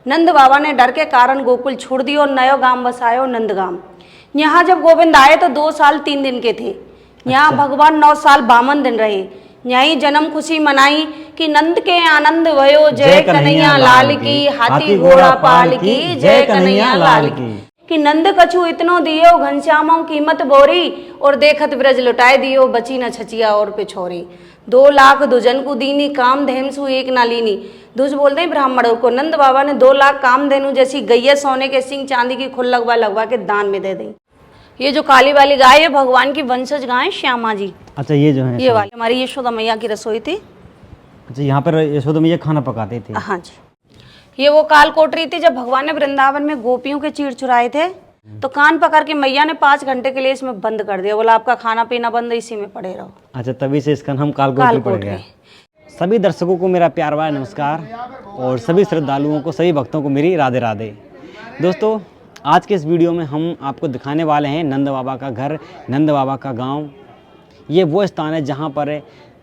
नंद बाबा ने डर के कारण गोकुल छोड़ दियो और नयो गांव बसायो नंदगाम। यहाँ जब गोविंद आए तो 2 साल 3 दिन के थे। यहाँ भगवान 9 साल 52 दिन रहे। यही जन्म खुशी मनाई कि नंद के आनंद भयो, जय कन्हैया लाल की, हाथी घोड़ा पाल की, जय कन्हैया लाल की। कि नंद कछु इतनो दियो, घनश्यामों कीमत बोरी, और देखत ब्रज लुटाए दियो, बची न छचिया और पिछोरी। 2 लाख दुजन को दीनी, काम धेमसु एक ना लीनी। दुज बोलते हैं ब्राह्मणों को। नंद बाबा ने 2 लाख काम धेनु जैसी गैया सोने के सिंह चांदी की खुल लगवा के दान में दे दी। ये जो काली वाली गाय है भगवान की वंशज गाय श्यामा जी। अच्छा, ये जो है ये वाली हमारी यशोदा मैया की रसोई थी। अच्छा, यहाँ पर यशोदा मैया खाना पकाते थे। हाँ जी। ये वो काल कोटरी थी जब भगवान ने वृंदावन में गोपियों के चीर चुराए थे, तो कान पकड़ के मैया ने 5 घंटे के लिए इसमें बंद कर दिया। बोला आपका खाना पीना बंद, इसी में पड़े रहो। अच्छा, तभी से इसका नाम काल कोटरी पड़ गया। सभी दर्शकों को मेरा प्यार भरा नमस्कार, और सभी श्रद्धालुओं को, सभी भक्तों को मेरी राधे राधे। दोस्तों, आज के इस वीडियो में हम आपको दिखाने वाले हैं नंद बाबा का घर, नंद बाबा का गांव। ये वो स्थान है जहां पर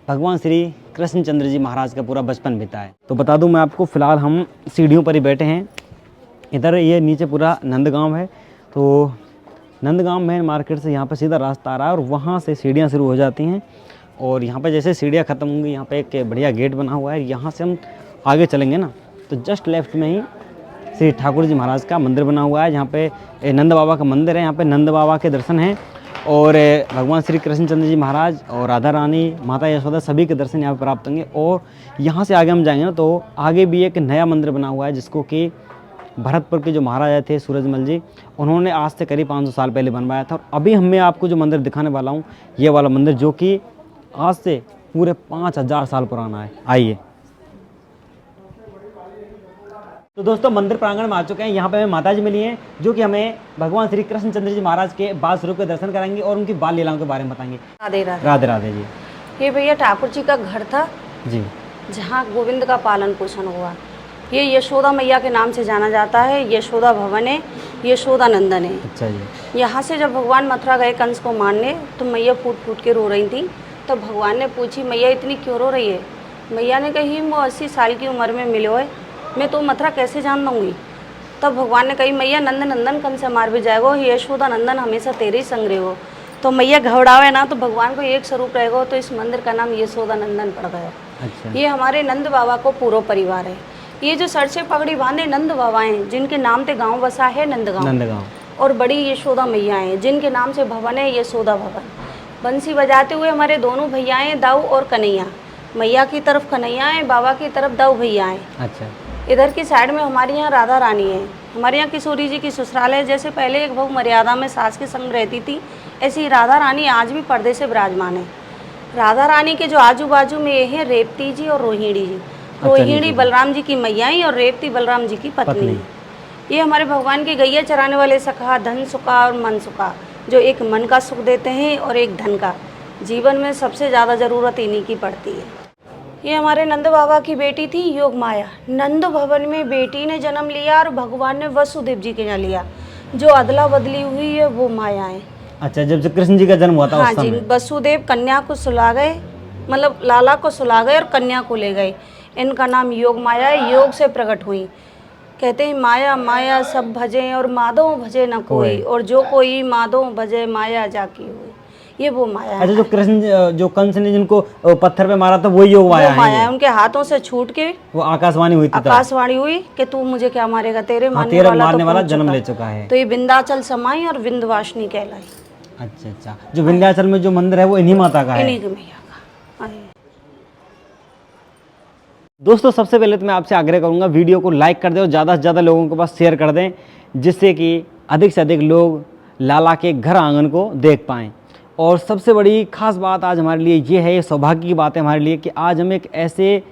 भगवान श्री कृष्णचंद्र जी महाराज का पूरा बचपन बीता है। तो बता दूं मैं आपको, फ़िलहाल हम सीढ़ियों पर ही बैठे हैं। इधर ये नीचे पूरा नंदगांव है। तो नंदगांव मेन मार्केट से यहाँ पर सीधा रास्ता आ रहा है, और वहाँ से सीढ़ियाँ शुरू हो जाती हैं। और यहाँ पर जैसे सीढ़ियाँ ख़त्म होंगी, यहाँ पे एक बढ़िया गेट बना हुआ है। यहाँ से हम आगे चलेंगे ना, तो जस्ट लेफ्ट में ही श्री ठाकुर जी महाराज का मंदिर बना हुआ है, जहाँ पे नंद बाबा का मंदिर है। यहाँ पे नंद बाबा के दर्शन हैं, और भगवान श्री कृष्णचंद्र जी महाराज और राधा रानी, माता यशोदा, सभी के दर्शन यहाँ पर प्राप्त होंगे। और यहाँ से आगे हम जाएंगे ना, तो आगे भी एक नया मंदिर बना हुआ है, जिसको कि भरतपुर के जो महाराजा थे सूरजमल जी, उन्होंने आज से करीब 500 साल पहले बनवाया था। और अभी मैं आपको जो मंदिर दिखाने वाला हूँ, ये वाला मंदिर, जो कि आज से पूरे 5000 साल पुराना है। आइए। तो दोस्तों, मंदिर प्रांगण में आ चुके हैं। यहाँ पे हमें माता जी मिली हैं, जो कि हमें भगवान श्री कृष्णचंद्र जी महाराज के बाल स्वरूप के दर्शन कराएंगे और उनकी बाल लीलाओं के बारे में बताएंगे। राधे राधे। राधे राधे जी। ये भैया ठाकुर जी का घर था जी, जहाँ गोविंद का पालन पोषण हुआ। ये यशोदा मैया के नाम से जाना जाता है। यशोदा भवन है, यशोदा नंदन है। अच्छा जी। यहाँ से जब भगवान मथुरा गए कंस को मारने, तो मैया फूट फूट के रो रही थी। तो भगवान ने पूछी, मैया इतनी क्यों रो रही है? मैया ने कही, वो 80 साल की उम्र में मिलो है, मैं तो मथुरा कैसे जान दूँगी। तब भगवान ने कही, मैया नंद नंदन कंस से मार भी जाएगो, यशोदा नंदन हमेशा तेरे ही संग रहेगो। तो मैया घबरावे ना, तो भगवान को एक स्वरूप रहेगो, तो इस मंदिर का नाम यशोदा नंदन पड़ गया। अच्छा। ये हमारे नंद बाबा को पूरा परिवार है। ये जो सर से पगड़ी बांधे नंद बाबा हैं, जिनके नाम से गांव बसा है नंदगांव। और बड़ी यशोदा मैया हैं, जिनके नाम से भवन है यशोदा भवन। बंसी बजाते हुए हमारे दोनों भैया हैं, दाऊ और कन्हैया। मैया की तरफ कन्हैया है, बाबा की तरफ दाऊ भैया हैं। अच्छा। इधर की साइड में हमारे यहाँ राधा रानी है। हमारे यहाँ किशोरी जी की ससुराल है। जैसे पहले एक बहु मर्यादा में सास के संग रहती थी, ऐसी राधा रानी आज भी पर्दे से विराजमान है। राधा रानी के जो आजू बाजू में ये हैं रेवती जी और रोहिणी जी। रोहिणी बलराम जी की मैयाई और रेवती बलराम जी की पत्नी। ये हमारे भगवान की गैया चराने वाले सखा, धन सुखा और मन सुखा, जो एक मन का सुख देते हैं और एक धन का। जीवन में सबसे ज़्यादा ज़रूरत इन्हीं की पड़ती है। ये हमारे नंद बाबा की बेटी थी योग माया। नंद भवन में बेटी ने जन्म लिया और भगवान ने वसुदेव जी के यहाँ लिया। जो अदला बदली हुई है वो माया है। अच्छा, जब कृष्ण जी का जन्म हुआ था, हाँ जी, वसुदेव कन्या को सुला गए, मतलब लाला को सुला गए और कन्या को ले गए। इनका नाम योग माया है, योग से प्रकट हुई। कहते हैं माया माया सब भजे और माधव भजे न कोई, और जो कोई माधव भजे माया जाकी हुई। ये वो माया है। अच्छा, जो कंस ने जिनको पत्थर पे मारा था, वो योग माया है। माया है, उनके हाथों से छूट के वो आकाशवाणी हुई थी। आकाशवाणी हुई कि तू मुझे क्या मारेगा, तेरे मारने वाला जन्म ले चुका है। तो ये विंध्याचल समाई और विंध्यवासिनी कहलाई। अच्छा अच्छा, जो विंध्याचल में जो मंदिर है वो इन्हीं माता का है, इन्हीं की मैया का। दोस्तों, सबसे पहले तो मैं आपसे आग्रह करूंगा, वीडियो को लाइक कर दें और ज़्यादा से ज़्यादा लोगों के पास शेयर कर दें, जिससे कि अधिक से अधिक लोग लाला के घर आंगन को देख पाएँ। और सबसे बड़ी खास बात आज हमारे लिए ये है, ये सौभाग्य की बात है हमारे लिए, कि आज हम एक ऐसे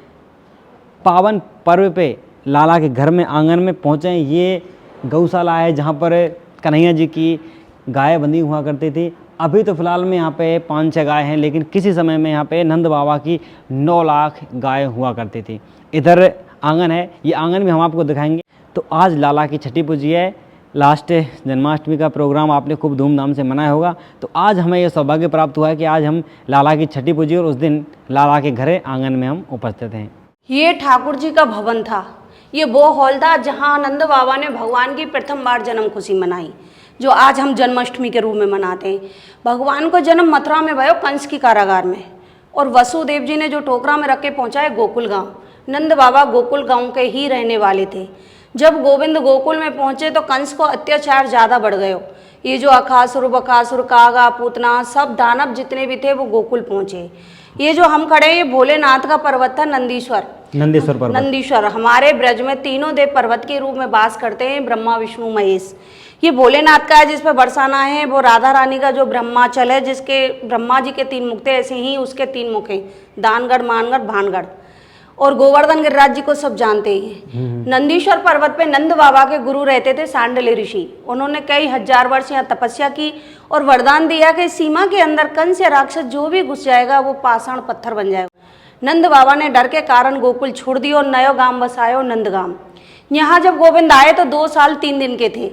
पावन पर्व पे लाला के घर में आंगन में पहुँचे। ये गौशाला है जहाँ पर कन्हैया जी की गाय बंधी हुआ करती थी। अभी तो फ़िलहाल में यहाँ पे 5-6 गाय हैं, लेकिन किसी समय में यहाँ पे नंद बाबा की 9 लाख गाय हुआ करती थी। इधर आंगन है, ये आंगन भी हम आपको दिखाएंगे। तो आज लाला की छठी पूजी है। लास्ट जन्माष्टमी का प्रोग्राम आपने खूब धूमधाम से मनाया होगा। तो आज हमें यह सौभाग्य प्राप्त हुआ है कि आज हम लाला की छठी पूजी और उस दिन लाला के घर आंगन में हम उपस्थित हैं। ये ठाकुर जी का भवन था। ये वो हॉल था जहाँ नंद बाबा ने भगवान की प्रथम बार जन्म खुशी मनाई, जो आज हम जन्माष्टमी के रूप में मनाते हैं। भगवान को जन्म मथुरा में भयो, कंस की कारागार में, और वसुदेव जी ने जो टोकरा में रख के पहुँचाए गोकुल गाँव। नंद बाबा गोकुल गाँव के ही रहने वाले थे। जब गोविंद गोकुल में पहुँचे तो कंस को अत्याचार ज़्यादा बढ़ गए। ये जो अकासुर बकासुर कागा पूतना सब दानव जितने भी थे वो गोकुल पहुँचे। ये जो हम खड़े हैं ये भोलेनाथ का पर्वत था, नंदीश्वर पर्वत। नंदीश्वर हमारे ब्रज में तीनों देव पर्वत के रूप में वास करते हैं, ब्रह्मा विष्णु महेश। ये भोलेनाथ का है जिस पर बरसाना है, वो राधा रानी का जो ब्रह्माचल है जिसके ब्रह्मा जी के 3 मुख थे, ऐसे ही उसके 3 मुख हैं, दानगढ़ मानगढ़ भानगढ़। और गोवर्धन गिरिराज जी को सब जानते हैं। नंदीश्वर पर्वत पे नंद बाबा के गुरु रहते थे सांडल्य ऋषि। उन्होंने कई हजार वर्ष यहाँ तपस्या की और वरदान दिया कि सीमा के अंदर कंस या राक्षस जो भी घुस जाएगा वो पाषाण पत्थर बन जाएगा। नंद बाबा ने डर के कारण गोकुल छोड़ दियो और नयो गांव बसायो, नंदगाम। यहाँ जब गोविंद आए तो 2 साल 3 दिन के थे।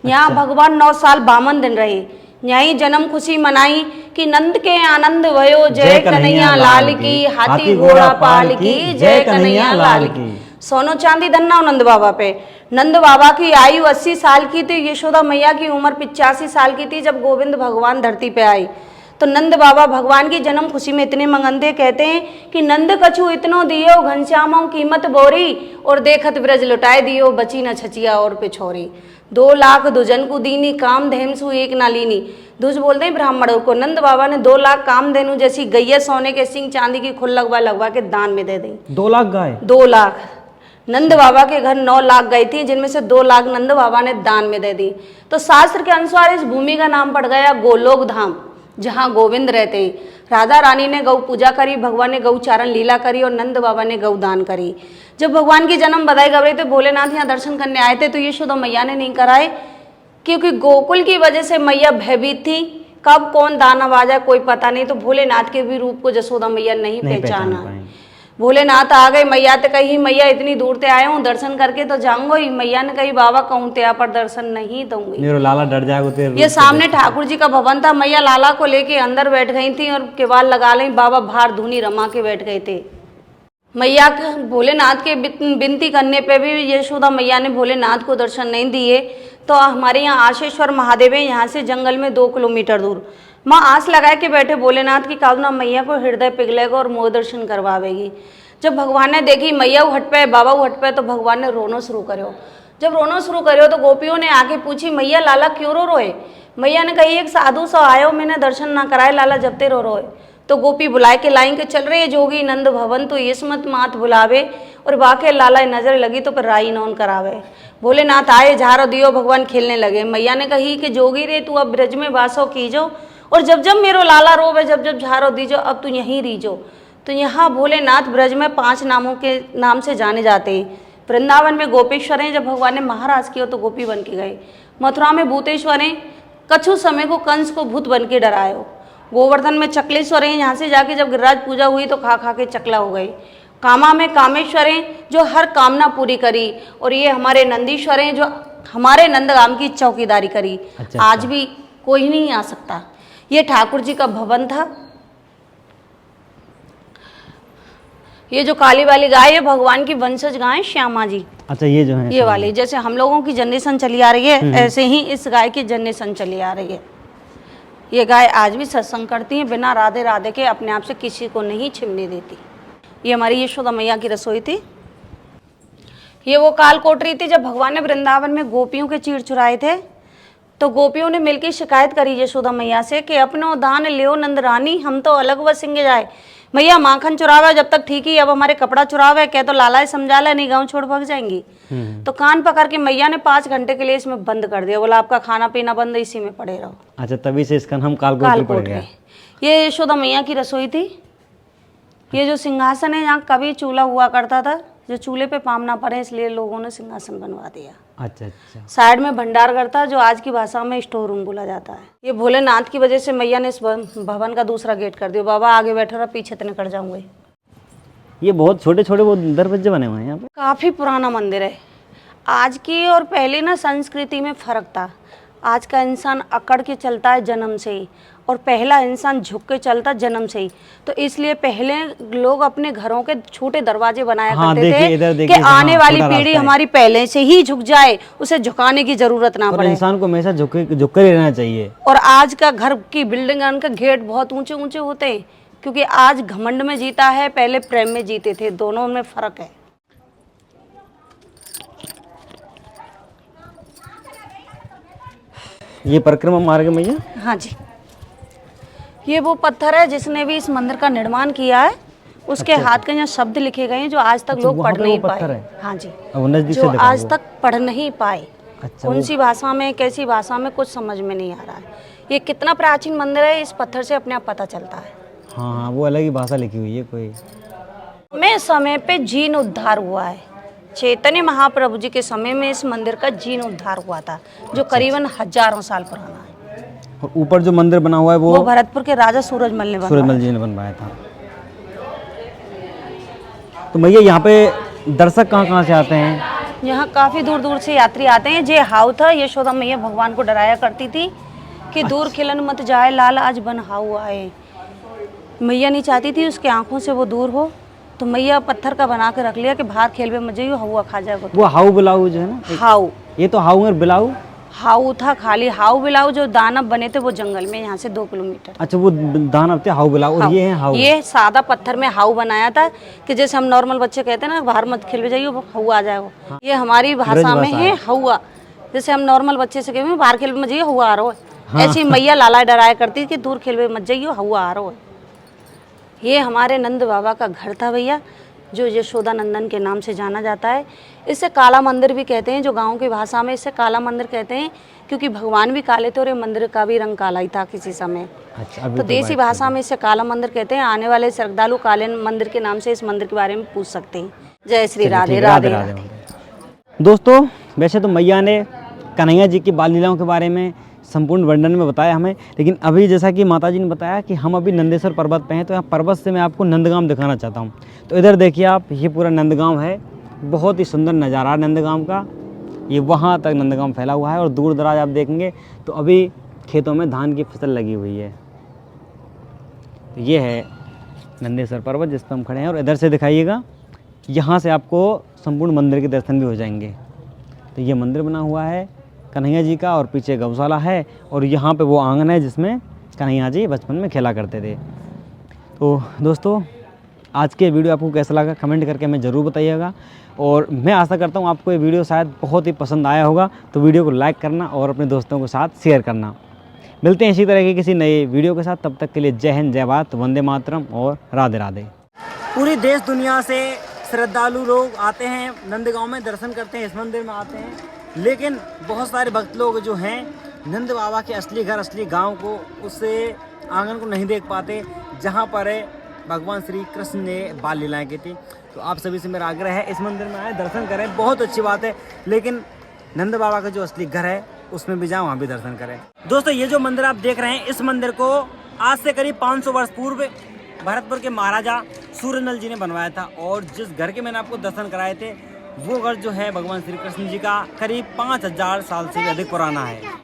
यहाँ भगवान 9 साल 52 दिन रहे। यहीं जन्म खुशी मनाई कि नंद के आनंद भयो, जय कन्हैया लाल की, हाथी घोड़ा पाल की, जय कन्हैया लाल की। सोनो चांदी धन्ना नंद बाबा पे। नंद बाबा की आयु 80 साल की थी, यशोदा मैया की उम्र 85 साल की थी जब गोविंद भगवान धरती पे आए। तो नंद बाबा भगवान की जन्म खुशी में इतने मंगन थे, कहते हैं कि नंद कछु इतनो दियो, घनश्यामों कीमत बोरी, और देखत ब्रज लुटाए दियो, बची न छचिया और पिछोरी। 2 लाख दुजन को दीनी, काम धेमसु एक ना लीनी। दूज बोलते हैं ब्राह्मणों को। नंद बाबा ने 2 लाख काम धेनु जैसी गैया सोने के सिंह चांदी की खुल लगवा के दान में दे दी। 2 लाख गाय, 2 लाख। नंद बाबा के घर 9 लाख गई थी, जिनमें से 2 लाख नंद बाबा ने दान में दे दी। तो शास्त्र के अनुसार इस भूमि का नाम पड़ गया गोलोक धाम, जहाँ गोविंद रहते हैं। राधा रानी ने गौ पूजा करी, भगवान ने गौ चारण लीला करी और नंद बाबा ने गौ दान करी। जब भगवान की जन्म बधाई गए थे, भोलेनाथ यहाँ दर्शन करने आए थे, तो यशोदा मैया ने नहीं कराए, क्योंकि गोकुल की वजह से मैया भयभीत थी। कब कौन दानव आ जाए कोई पता नहीं, तो भोलेनाथ के भी रूप को यशोदा मैया नहीं पहचाना। भोलेनाथ आ गए, मैया तो कही मैया इतनी दूर से आए हूँ, दर्शन करके तो जाऊंगा ही। मैया ने कही बाबा कहूँ त्या पर दर्शन नहीं दूंगी, मेरा लाला डर जाएगा। ये सामने ठाकुर जी का भवन था। मैया लाला को लेके अंदर बैठ गई थी और केवाल लगा ली, बाबा बाहर धूनी रमा के बैठ गए थे। मैया के भोलेनाथ के विनती करने पे भी यशोदा मैया ने भोलेनाथ को दर्शन नहीं दिए। तो हमारे यहाँ आशेश्वर महादेव है, यहाँ से जंगल में 2 किलोमीटर दूर। माँ आस लगाए के बैठे भोलेनाथ की कामना मैया को हृदय पिघलेगा और मोह दर्शन करवावेगी। जब भगवान ने देखी मैया हट पे बाबा हट पे, तो भगवान ने रोना शुरू करो। जब रोना शुरू करो तो गोपियों ने आके पूछी मैया लाला क्यों रो रोए। मैया ने कही एक साधु सा आयो, मैंने दर्शन ना कराए, लाला जबते रो रोए। तो गोपी बुलाए के लाइन के चल रही है जोगी नंद भवन, तो इसमत मात बुलावे, और वाके लाला नजर लगी तो फिर राई नौन करावे। भोलेनाथ आए, झारो दियो, भगवान खेलने लगे। मैया ने कही कि जोगी रे तू अब ब्रज में वासो कीजो, और जब जब मेरो लाला रोवे, जब जब झारो दीजो, अब तू यहीं रीजो। तो यहाँ भोलेनाथ ब्रज में 5 नामों के नाम से जाने जाते हैं। वृंदावन में गोपेश्वर हैं, जब भगवान ने महाराज किया तो गोपी बन के गए। मथुरा में भूतेश्वर हैं, कछु समय को कंस को भूत बन के डरायो। गोवर्धन में चकलेश्वर हैं, यहाँ से जाके जब गिरिराज पूजा हुई तो खा खा के चकला हो गए। कामा में कामेश्वर हैं, जो हर कामना पूरी करी। और ये हमारे नंदीश्वर हैं, जो हमारे नंदगाम की चौकीदारी करी। आज भी कोई नहीं आ सकता। ये ठाकुर जी का भवन था। ये जो काली वाली गाय है भगवान की वंशज गाय श्यामा जी। अच्छा, ये जो है ये वाली, जैसे हम लोगों की जनरेशन चली आ रही है, ऐसे ही इस गाय की जनरेशन चली आ रही है। ये गाय आज भी सत्संग करती है, बिना राधे राधे के अपने आप से किसी को नहीं छिपने देती। ये हमारी यशोदा मैया की रसोई थी। ये वो काल कोठरी थी जब भगवान ने वृंदावन में गोपियों के चीर चुराए थे, तो गोपियों ने मिलकर शिकायत करी यशोदा मैया से कि अपनो दान लियो नंद रानी, हम तो अलग बसेंगे जाए। मैया माखन चुरावा जब तक ठीक ही, अब हमारे कपड़ा चुरावे, कह तो लाला समझा ला, नहीं गाँव छोड़ भाग जाएंगी। तो कान पकड़ के मैया ने 5 घंटे के लिए इसमें बंद कर दिया। बोला आपका खाना पीना बंद, इसी में पड़े रहो। अच्छा, तभी से इसका नाम काल पड़ गया। ये यशोदा मैया की रसोई थी। ये जो सिंहासन है, यहाँ कभी चूल्हा हुआ करता था, जो चूल्हे पे पाम ना पड़े इसलिए लोगों ने सिंहासन बनवा दिया। अच्छा अच्छा। साइड में भंडारघर था, जो आज की भाषा में स्टोर रूम बोला जाता है। ये भोलेनाथ की वजह से मैया ने इस भवन का दूसरा गेट कर दिया। बाबा आगे बैठो रहा, पीछे तक निकल जाऊंगे। ये बहुत छोटे छोटे वो दरवाजे बने हुए हैं यहाँ पे। काफ़ी पुराना मंदिर है। आज की और पहले ना संस्कृति में फ़र्क था। आज का इंसान अकड़ के चलता है जन्म से ही। और पहला इंसान झुक के चलता जन्म से ही। तो इसलिए पहले लोग अपने घरों के छोटे दरवाजे बनाया हाँ, करते देखिए, इधर थे देखिए, कि हाँ, आने वाली छोटा पीढ़ी रास्ता है। हमारी पहले से ही झुक जाए, उसे झुकाने की जरूरत ना और पड़े। इंसान को हमेशा झुक कर ही रहना चाहिए। और आज का घर की बिल्डिंग उनके गेट बहुत ऊंचे ऊंचे होते हैं, क्योंकि आज घमंड में जीता है, पहले प्रेम में जीते थे, दोनों में फर्क है। ये परिक्रमा मार्ग में ये हाँ जी, ये वो पत्थर है जिसने भी इस मंदिर का निर्माण किया है, उसके हाथ के यहाँ शब्द लिखे गए हैं जो आज तक लोग वहाँ पढ़ पे नहीं वो पत्थर पाए। है? हाँ जी, अब नजदीक से जो दिखाओ आज वो। तक पढ़ नहीं पाए। अच्छा, कौन सी भाषा में, कैसी भाषा में, कुछ समझ में नहीं आ रहा है। ये कितना प्राचीन मंदिर है, इस पत्थर से अपने आप पता चलता है। हाँ हाँ, वो अलग ही भाषा लिखी हुई है कोई। में समय पे जीर्ण उद्धार हुआ है। चैतन्य महाप्रभु जी के समय में इस मंदिर का जीर्ण उद्धार हुआ था, जो करीबन हजारों साल पुराना है। और ऊपर जो मंदिर बना हुआ है वो भरतपुर के राजा सूरजमल ने बनवाया। सूरजमल जी ने बनवाया था। तो भैया यहाँ पे दर्शक कहाँ से आते हैं? यहाँ काफी दूर दूर से यात्री आते हैं। जे हाउ था, यशोदा मैया भगवान को डराया करती थी कि दूर खिलन मत जाए लाल, आज बन हाउ आए। मैया नहीं चाहती थी उसके आंखों से वो दूर हो, तो मैया पत्थर का बना के रख लिया कि बाहर खेल में मत जाइयो, हवा खा जाएगा। वो हाउ बिलाऊ जो है ना, हाउ, ये तो हाउ और बिलाऊ। हाउ था खाली, हाउ बिलाऊ जो दानव बने थे वो जंगल में, यहाँ से 2 किलोमीटर। अच्छा, वो दानव थे हाउ बिलाऊ, और ये है हाउ। ये सादा पत्थर में हाउ बनाया था कि जैसे हम नॉर्मल बच्चे कहते हैं ना बाहर मत खेल जाइए, हवा आ जाएगा। ये हमारी भाषा में है हवा। जैसे हम नॉर्मल बच्चे से कहते हैं बाहर खेल मत जाइए, हवा आ रहा है। ऐसी मैया लाला डराया करती कि दूर खेल मत जाइए, हवा आ रहा है। ये हमारे नंद बाबा का घर था भैया, जो यशोदा नंदन के नाम से जाना जाता है। इसे काला मंदिर भी कहते हैं, जो गांव की भाषा में इसे काला मंदिर कहते हैं, क्योंकि भगवान भी काले थे और ये मंदिर का भी रंग काला ही था किसी समय। अच्छा, अभी तो देसी भाषा में इसे काला मंदिर कहते हैं। आने वाले श्रद्धालु काले मंदिर के नाम से इस मंदिर के बारे में पूछ सकते हैं। जय श्री राधे राधे राधे। दोस्तों, वैसे तो मैया ने कन्हैया जी की बाल लीलाओं के बारे में संपूर्ण वर्णन में बताया हमें, लेकिन अभी जैसा कि माता जी ने बताया कि हम अभी नंदेश्वर पर्वत पे हैं, तो यहाँ पर्वत से मैं आपको नंदगांव दिखाना चाहता हूँ। तो इधर देखिए आप, ये पूरा नंदगांव है। बहुत ही सुंदर नज़ारा है नंदगांव का। ये वहाँ तक नंदगांव फैला हुआ है और दूर दराज आप देखेंगे तो अभी खेतों में धान की फसल लगी हुई है। तो ये है नंदेश्वर पर्वत जिस पर हम खड़े हैं, और इधर से दिखाइएगा, यहाँ से आपको संपूर्ण मंदिर के दर्शन भी हो जाएंगे। तो ये मंदिर बना हुआ है कन्हैया जी का, और पीछे गौशाला है, और यहाँ पे वो आंगन है जिसमें कन्हैया जी बचपन में खेला करते थे। तो दोस्तों, आज के वीडियो आपको कैसा लगा कमेंट करके हमें ज़रूर बताइएगा, और मैं आशा करता हूँ आपको ये वीडियो शायद बहुत ही पसंद आया होगा। तो वीडियो को लाइक करना और अपने दोस्तों के साथ शेयर करना। मिलते हैं इसी तरह के किसी नए वीडियो के साथ, तब तक के लिए जय हिंद, जय भारत, वंदे मातरम और राधे राधे। पूरी देश दुनिया से श्रद्धालु लोग आते हैं नंदगांव में, दर्शन करते हैं, इस मंदिर में आते हैं, लेकिन बहुत सारे भक्त लोग जो हैं नंद बाबा के असली घर, असली गांव को, उससे आंगन को नहीं देख पाते, जहां पर भगवान श्री कृष्ण ने बाल लीलाएं की थी। तो आप सभी से मेरा आग्रह है, इस मंदिर में आए, दर्शन करें, बहुत अच्छी बात है, लेकिन नंद बाबा का जो असली घर है उसमें भी जाएं, वहाँ भी दर्शन करें। दोस्तों, ये जो मंदिर आप देख रहे हैं, इस मंदिर को आज से करीब 500 वर्ष पूर्व भरतपुर के महाराजा सूरजमल जी ने बनवाया था, और जिस घर के मैंने आपको दर्शन कराए थे वो घर जो है भगवान श्री कृष्ण जी का करीब 5000 साल से भी अधिक पुराना है।